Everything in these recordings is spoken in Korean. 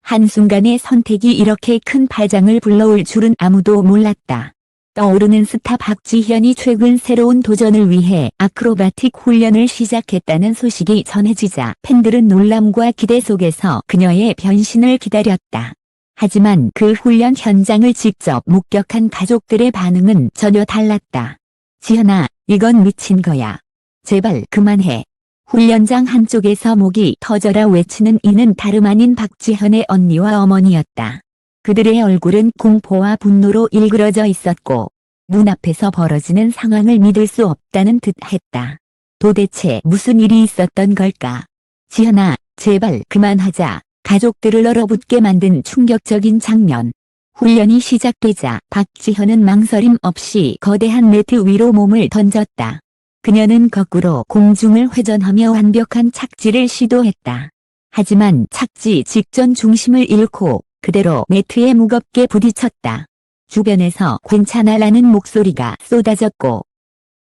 한순간에 선택이 이렇게 큰 파장을 불러올 줄은 아무도 몰랐다. 떠오르는 스타 박지현이 최근 새로운 도전을 위해 아크로바틱 훈련을 시작했다는 소식이 전해지자 팬들은 놀람과 기대 속에서 그녀의 변신을 기다렸다. 하지만 그 훈련 현장을 직접 목격한 가족들의 반응은 전혀 달랐다. 지현아, 이건 미친 거야. 제발 그만해. 훈련장 한쪽에서 목이 터져라 외치는 이는 다름 아닌 박지현의 언니와 어머니였다. 그들의 얼굴은 공포와 분노로 일그러져 있었고 눈앞에서 벌어지는 상황을 믿을 수 없다는 듯 했다. 도대체 무슨 일이 있었던 걸까? 지현아, 제발 그만하자. 가족들을 얼어붙게 만든 충격적인 장면. 훈련이 시작되자 박지현은 망설임 없이 거대한 매트 위로 몸을 던졌다. 그녀는 거꾸로 공중을 회전하며 완벽한 착지를 시도했다. 하지만 착지 직전 중심을 잃고 그대로 매트에 무겁게 부딪혔다. 주변에서 괜찮아라는 목소리가 쏟아졌고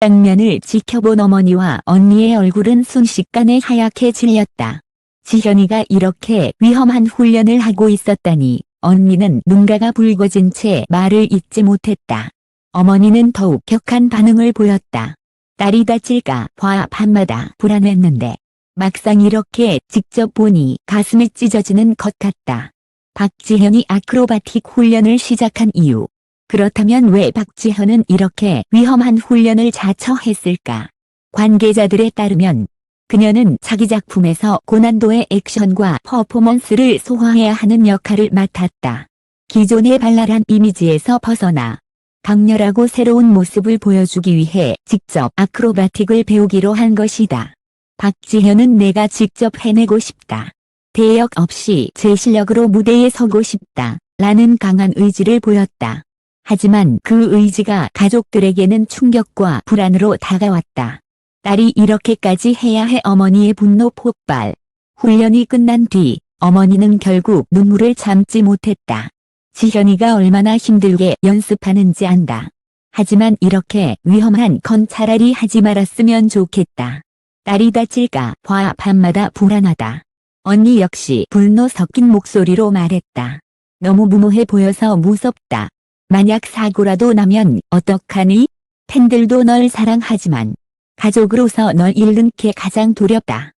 장면을 지켜본 어머니와 언니의 얼굴은 순식간에 하얗게 질렸다. 지현이가 이렇게 위험한 훈련을 하고 있었다니 언니는 눈가가 붉어진 채 말을 잇지 못했다. 어머니는 더욱 격한 반응을 보였다. 딸이 다칠까 봐 밤마다 불안했는데 막상 이렇게 직접 보니 가슴이 찢어지는 것 같다. 박지현이 아크로바틱 훈련을 시작한 이유. 그렇다면 왜 박지현은 이렇게 위험한 훈련을 자처했을까? 관계자들에 따르면 그녀는 자기 작품에서 고난도의 액션과 퍼포먼스를 소화해야 하는 역할을 맡았다. 기존의 발랄한 이미지에서 벗어나 강렬하고 새로운 모습을 보여주기 위해 직접 아크로바틱을 배우기로 한 것이다. 박지현은 내가 직접 해내고 싶다. 대역 없이 제 실력으로 무대에 서고 싶다. 라는 강한 의지를 보였다. 하지만 그 의지가 가족들에게는 충격과 불안으로 다가왔다. 딸이 이렇게까지 해야 해. 어머니의 분노 폭발. 훈련이 끝난 뒤 어머니는 결국 눈물을 참지 못했다. 지현이가 얼마나 힘들게 연습하는지 안다. 하지만 이렇게 위험한 건 차라리 하지 말았으면 좋겠다. 딸이 다칠까 봐 밤마다 불안하다. 언니 역시 분노 섞인 목소리로 말했다. 너무 무모해 보여서 무섭다. 만약 사고라도 나면 어떡하니? 팬들도 널 사랑하지만 가족으로서 널 잃는 게 가장 두렵다.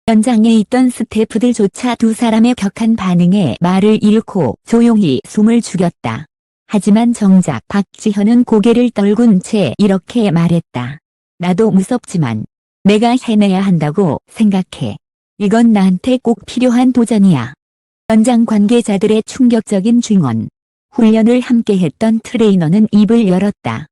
현장에 있던 스태프들조차 두 사람의 격한 반응에 말을 잃고 조용히 숨을 죽였다. 하지만 정작 박지현은 고개를 떨군 채 이렇게 말했다. 나도 무섭지만 내가 해내야 한다고 생각해. 이건 나한테 꼭 필요한 도전이야. 현장 관계자들의 충격적인 증언. 훈련을 함께했던 트레이너는 입을 열었다.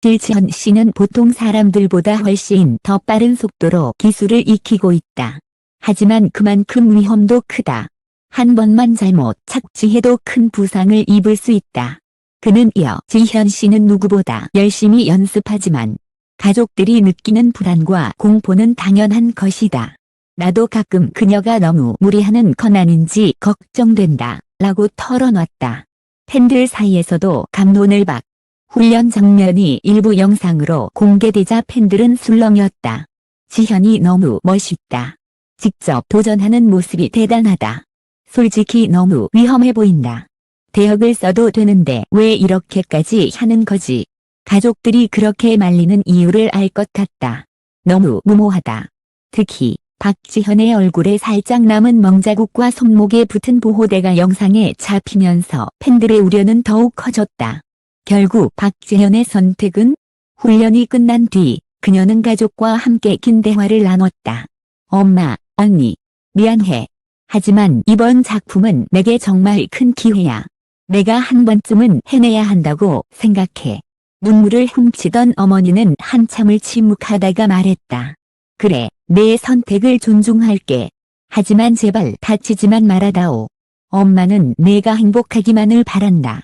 지현 씨는 보통 사람들보다 훨씬 더 빠른 속도로 기술을 익히고 있다. 하지만 그만큼 위험도 크다. 한 번만 잘못 착지해도 큰 부상을 입을 수 있다. 그는 이어 지현 씨는 누구보다 열심히 연습하지만 가족들이 느끼는 불안과 공포는 당연한 것이다. 나도 가끔 그녀가 너무 무리하는 건 아닌지 걱정된다. 라고 털어놨다. 팬들 사이에서도 감론을 박. 훈련 장면이 일부 영상으로 공개되자 팬들은 술렁였다. 지현이 너무 멋있다. 직접 도전하는 모습이 대단하다. 솔직히 너무 위험해 보인다. 대역을 써도 되는데 왜 이렇게까지 하는 거지? 가족들이 그렇게 말리는 이유를 알 것 같다. 너무 무모하다. 특히 박지현의 얼굴에 살짝 남은 멍자국과 손목에 붙은 보호대가 영상에 잡히면서 팬들의 우려는 더욱 커졌다. 결국 박지현의 선택은? 훈련이 끝난 뒤 그녀는 가족과 함께 긴 대화를 나눴다. 엄마, 언니, 미안해. 하지만 이번 작품은 내게 정말 큰 기회야. 내가 한 번쯤은 해내야 한다고 생각해. 눈물을 훔치던 어머니는 한참을 침묵하다가 말했다. 그래, 내 선택을 존중할게. 하지만 제발 다치지만 말아다오. 엄마는 내가 행복하기만을 바란다.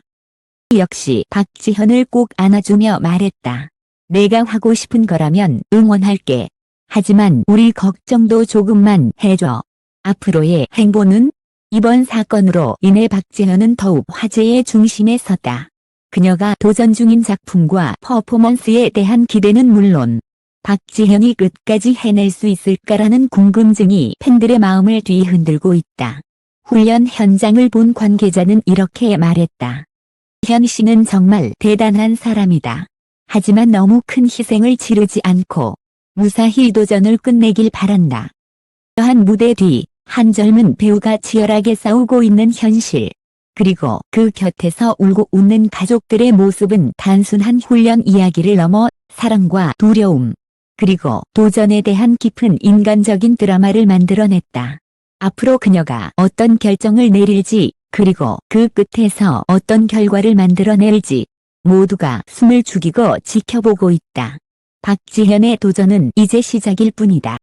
역시 박지현을 꼭 안아주며 말했다. 내가 하고 싶은 거라면 응원할게. 하지만 우리 걱정도 조금만 해줘. 앞으로의 행보는? 이번 사건으로 인해 박지현은 더욱 화제의 중심에 섰다. 그녀가 도전 중인 작품과 퍼포먼스에 대한 기대는 물론 박지현이 끝까지 해낼 수 있을까라는 궁금증이 팬들의 마음을 뒤흔들고 있다. 훈련 현장을 본 관계자는 이렇게 말했다. 현 씨는 정말 대단한 사람이다. 하지만 너무 큰 희생을 치르지 않고 무사히 도전을 끝내길 바란다. 한 무대 뒤 한 젊은 배우가 치열하게 싸우고 있는 현실. 그리고 그 곁에서 울고 웃는 가족들의 모습은 단순한 훈련 이야기를 넘어 사랑과 두려움, 그리고 도전에 대한 깊은 인간적인 드라마를 만들어냈다. 앞으로 그녀가 어떤 결정을 내릴지, 그리고 그 끝에서 어떤 결과를 만들어낼지 모두가 숨을 죽이고 지켜보고 있다. 박지현의 도전은 이제 시작일 뿐이다.